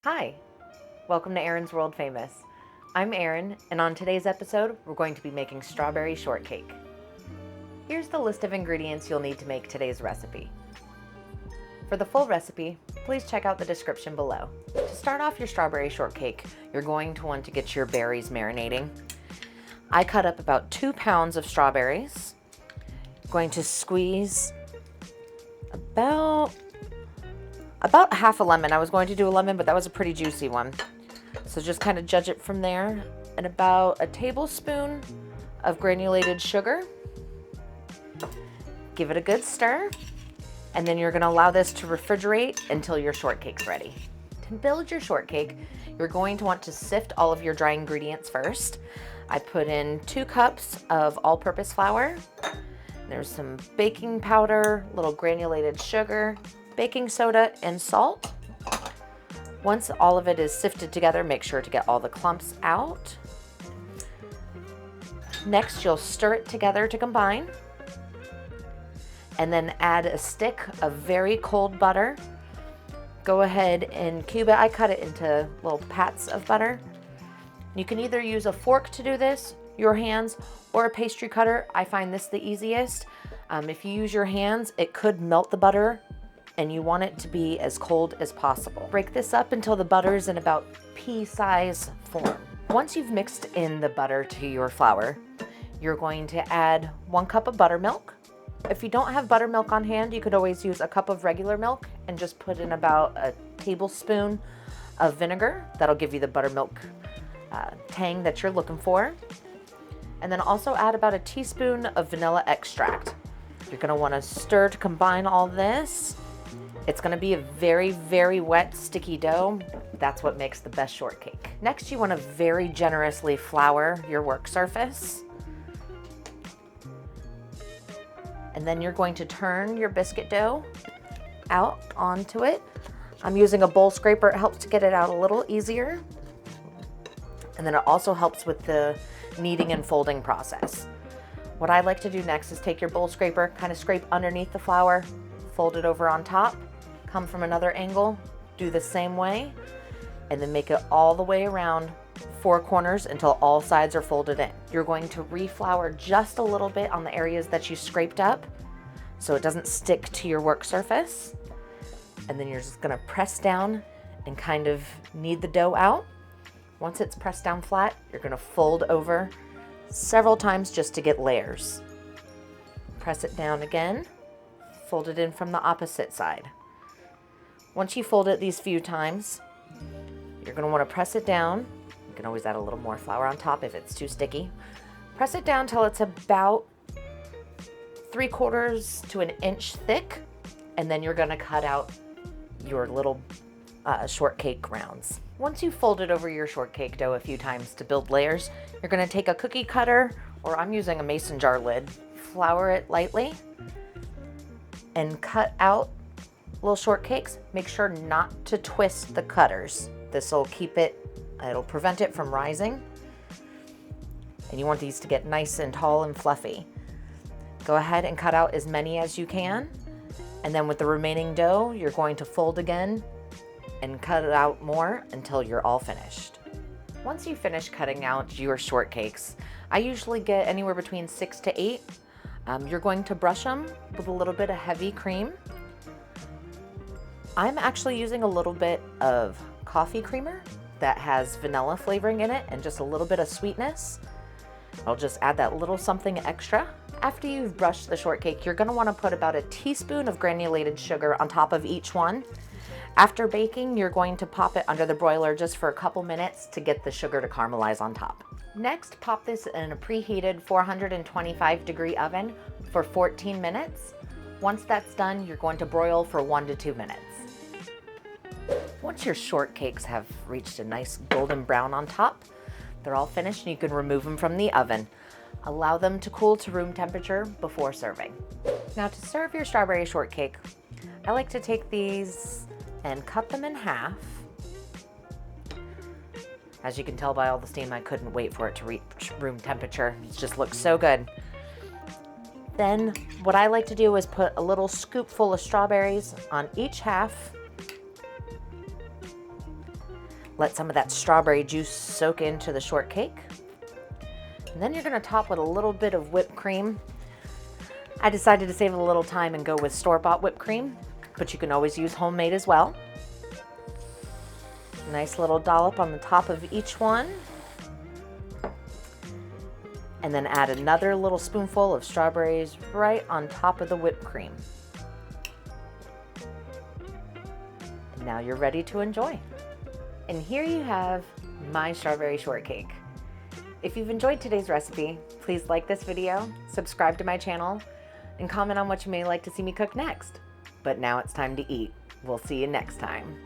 Hi, welcome to Erin's World Famous. I'm Erin, and on today's episode, we're going to be making strawberry shortcake. Here's the list of ingredients you'll need to make today's recipe. For the full recipe, please check out the description below. To start off your strawberry shortcake, you're going to want to get your berries marinating. I cut up about 2 pounds of strawberries. I'm going to squeeze about half a lemon. I was going to do a lemon, but that was a pretty juicy one. So just kind of judge it from there. And about a tablespoon of granulated sugar. Give it a good stir. And then you're going to allow this to refrigerate until your shortcake's ready. To build your shortcake, you're going to want to sift all of your dry ingredients first. I put in 2 cups of all-purpose flour. There's some baking powder, little granulated sugar, baking soda, and salt. Once all of it is sifted together, make sure to get all the clumps out. Next, you'll stir it together to combine. And then add a stick of very cold butter. Go ahead and cube it. I cut it into little pats of butter. You can either use a fork to do this, your hands, or a pastry cutter. I find this the easiest. If you use your hands, it could melt the butter, and you want it to be as cold as possible. Break this up until the butter is in about pea-size form. Once you've mixed in the butter to your flour, you're going to add 1 cup of buttermilk. If you don't have buttermilk on hand, you could always use a cup of regular milk and just put in about a tablespoon of vinegar. That'll give you the buttermilk tang that you're looking for. And then also add about a teaspoon of vanilla extract. You're gonna wanna stir to combine all this. It's gonna be a very, very wet, sticky dough. That's what makes the best shortcake. Next, you wanna very generously flour your work surface. And then you're going to turn your biscuit dough out onto it. I'm using a bowl scraper. It helps to get it out a little easier. And then it also helps with the kneading and folding process. What I like to do next is take your bowl scraper, kind of scrape underneath the flour, fold it over on top, come from another angle, do the same way, and then make it all the way around 4 corners until all sides are folded in. You're going to reflour just a little bit on the areas that you scraped up so it doesn't stick to your work surface. And then you're just gonna press down and kind of knead the dough out. Once it's pressed down flat, you're gonna fold over several times just to get layers. Press it down again, fold it in from the opposite side. Once you fold it these few times, you're gonna wanna press it down. You can always add a little more flour on top if it's too sticky. Press it down till it's about 3/4 to an inch thick, and then you're gonna cut out your little shortcake rounds. Once you've folded over your shortcake dough a few times to build layers, you're gonna take a cookie cutter, or I'm using a mason jar lid, flour it lightly, and cut out little shortcakes. Make sure not to twist the cutters. This will keep it, it'll prevent it from rising. And you want these to get nice and tall and fluffy. Go ahead and cut out as many as you can. And then with the remaining dough, you're going to fold again and cut it out more until you're all finished. Once you finish cutting out your shortcakes, I usually get anywhere between 6 to 8. You're going to brush them with a little bit of heavy cream. I'm actually using a little bit of coffee creamer that has vanilla flavoring in it and just a little bit of sweetness. I'll just add that little something extra. After you've brushed the shortcake, you're gonna wanna put about a teaspoon of granulated sugar on top of each one. After baking, you're going to pop it under the broiler just for a couple minutes to get the sugar to caramelize on top. Next, pop this in a preheated 425-degree oven for 14 minutes. Once that's done, you're going to broil for 1 to 2 minutes. Once your shortcakes have reached a nice golden brown on top, they're all finished and you can remove them from the oven. Allow them to cool to room temperature before serving. Now to serve your strawberry shortcake, I like to take these and cut them in half. As you can tell by all the steam, I couldn't wait for it to reach room temperature. It just looks so good. Then what I like to do is put a little scoop full of strawberries on each half Let some of that strawberry juice soak into the shortcake. And then you're gonna top with a little bit of whipped cream. I decided to save a little time and go with store-bought whipped cream, but you can always use homemade as well. Nice little dollop on the top of each one. And then add another little spoonful of strawberries right on top of the whipped cream. And now you're ready to enjoy. And here you have my strawberry shortcake. If you've enjoyed today's recipe, please like this video, subscribe to my channel, and comment on what you may like to see me cook next. But now it's time to eat. We'll see you next time.